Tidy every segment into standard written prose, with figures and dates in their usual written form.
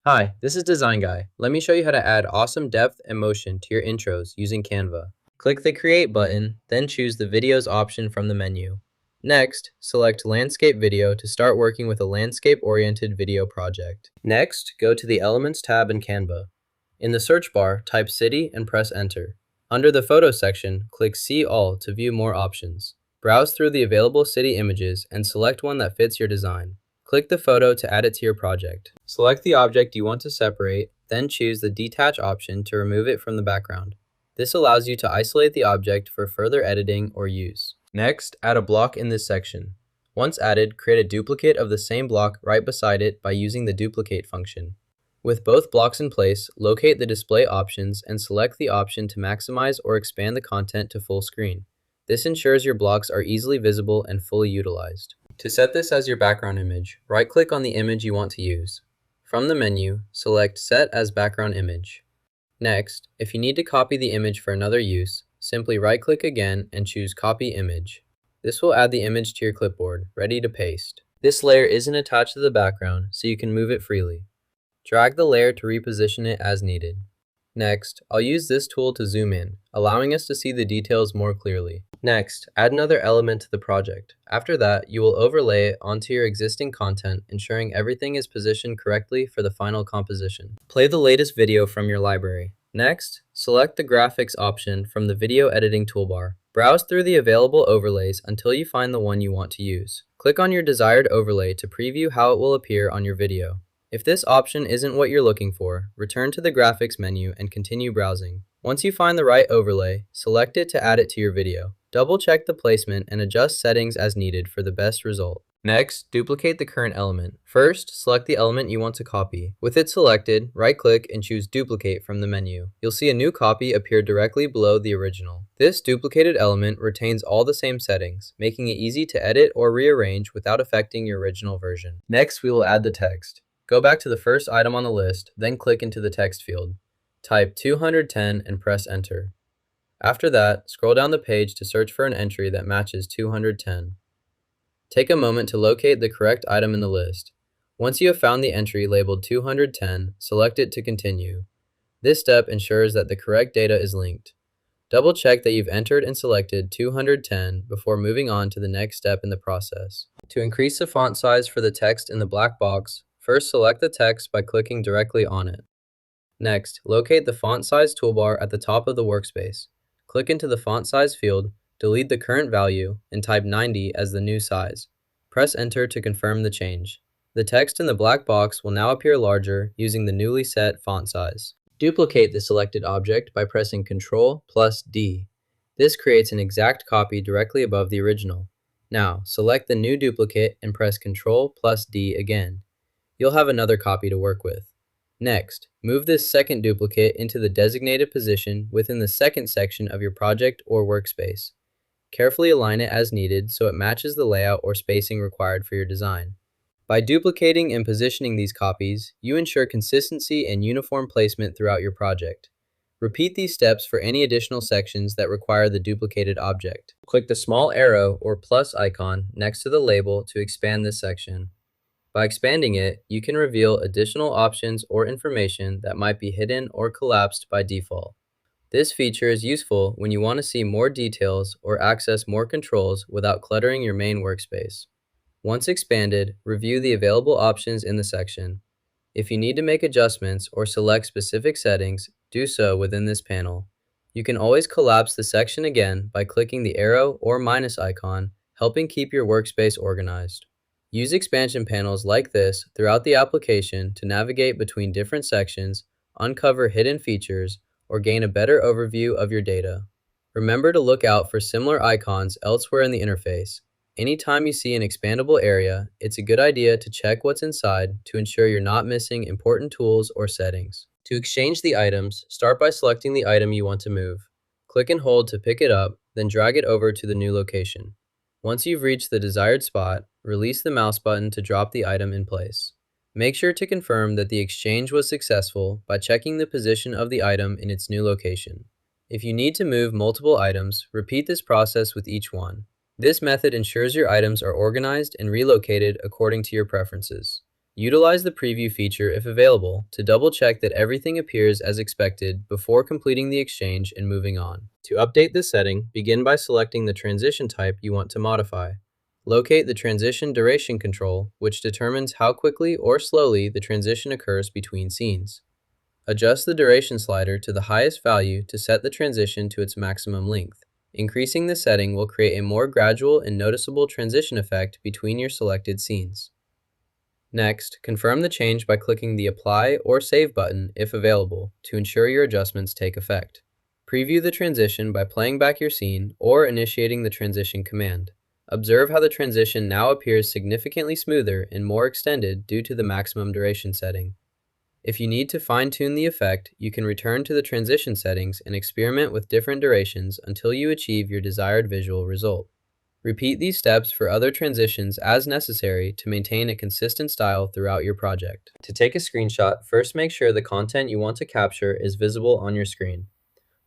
Hi, this is Design Guy. Let me show you how to add awesome depth and motion to your intros using Canva. Click the Create button, then choose the Videos option from the menu. Next, select Landscape Video to start working with a landscape-oriented video project. Next, go to the Elements tab in Canva. In the search bar, type City and press Enter. Under the Photo section, click See All to view more options. Browse through the available city images and select one that fits your design. Click the photo to add it to your project. Select the object you want to separate, then choose the Detach option to remove it from the background. This allows you to isolate the object for further editing or use. Next, add a block in this section. Once added, create a duplicate of the same block right beside it by using the Duplicate function. With both blocks in place, locate the display options and select the option to maximize or expand the content to full screen. This ensures your blocks are easily visible and fully utilized. To set this as your background image, right-click on the image you want to use. From the menu, select Set as Background Image. Next, if you need to copy the image for another use, simply right-click again and choose Copy Image. This will add the image to your clipboard, ready to paste. This layer isn't attached to the background, so you can move it freely. Drag the layer to reposition it as needed. Next, I'll use this tool to zoom in, allowing us to see the details more clearly. Next, add another element to the project. After that, you will overlay it onto your existing content, ensuring everything is positioned correctly for the final composition. Play the latest video from your library. Next, select the Graphics option from the Video Editing toolbar. Browse through the available overlays until you find the one you want to use. Click on your desired overlay to preview how it will appear on your video. If this option isn't what you're looking for, return to the Graphics menu and continue browsing. Once you find the right overlay, select it to add it to your video. Double-check the placement and adjust settings as needed for the best result. Next, duplicate the current element. First, select the element you want to copy. With it selected, right-click and choose Duplicate from the menu. You'll see a new copy appear directly below the original. This duplicated element retains all the same settings, making it easy to edit or rearrange without affecting your original version. Next, we will add the text. Go back to the first item on the list, then click into the text field. Type 210 and press Enter. After that, scroll down the page to search for an entry that matches 210. Take a moment to locate the correct item in the list. Once you have found the entry labeled 210, select it to continue. This step ensures that the correct data is linked. Double check that you've entered and selected 210 before moving on to the next step in the process. To increase the font size for the text in the black box, first select the text by clicking directly on it. Next, locate the Font Size toolbar at the top of the workspace. Click into the Font Size field, delete the current value, and type 90 as the new size. Press Enter to confirm the change. The text in the black box will now appear larger using the newly set font size. Duplicate the selected object by pressing Ctrl+D. This creates an exact copy directly above the original. Now, select the new duplicate and press Ctrl+D again. You'll have another copy to work with. Next, move this second duplicate into the designated position within the second section of your project or workspace. Carefully align it as needed so it matches the layout or spacing required for your design. By duplicating and positioning these copies, you ensure consistency and uniform placement throughout your project. Repeat these steps for any additional sections that require the duplicated object. Click the small arrow or plus icon next to the label to expand this section. By expanding it, you can reveal additional options or information that might be hidden or collapsed by default. This feature is useful when you want to see more details or access more controls without cluttering your main workspace. Once expanded, review the available options in the section. If you need to make adjustments or select specific settings, do so within this panel. You can always collapse the section again by clicking the arrow or minus icon, helping keep your workspace organized. Use expansion panels like this throughout the application to navigate between different sections, uncover hidden features, or gain a better overview of your data. Remember to look out for similar icons elsewhere in the interface. Anytime you see an expandable area, it's a good idea to check what's inside to ensure you're not missing important tools or settings. To exchange the items, start by selecting the item you want to move. Click and hold to pick it up, then drag it over to the new location. Once you've reached the desired spot, release the mouse button to drop the item in place. Make sure to confirm that the exchange was successful by checking the position of the item in its new location. If you need to move multiple items, repeat this process with each one. This method ensures your items are organized and relocated according to your preferences. Utilize the preview feature if available to double-check that everything appears as expected before completing the exchange and moving on. To update this setting, begin by selecting the transition type you want to modify. Locate the transition duration control, which determines how quickly or slowly the transition occurs between scenes. Adjust the duration slider to the highest value to set the transition to its maximum length. Increasing the setting will create a more gradual and noticeable transition effect between your selected scenes. Next, confirm the change by clicking the Apply or Save button if available to ensure your adjustments take effect. Preview the transition by playing back your scene or initiating the transition command. Observe how the transition now appears significantly smoother and more extended due to the maximum duration setting. If you need to fine-tune the effect, you can return to the transition settings and experiment with different durations until you achieve your desired visual result. Repeat these steps for other transitions as necessary to maintain a consistent style throughout your project. To take a screenshot, first make sure the content you want to capture is visible on your screen.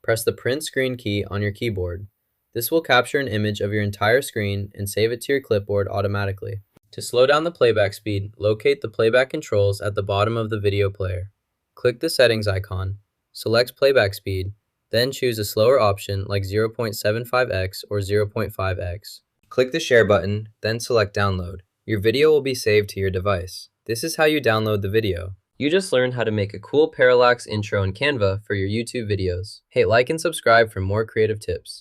Press the Print Screen key on your keyboard. This will capture an image of your entire screen and save it to your clipboard automatically. To slow down the playback speed, locate the playback controls at the bottom of the video player. Click the settings icon, select playback speed, then choose a slower option like 0.75x or 0.5x. Click the share button, then select download. Your video will be saved to your device. This is how you download the video. You just learned how to make a cool parallax intro in Canva for your YouTube videos. Hey, like and subscribe for more creative tips.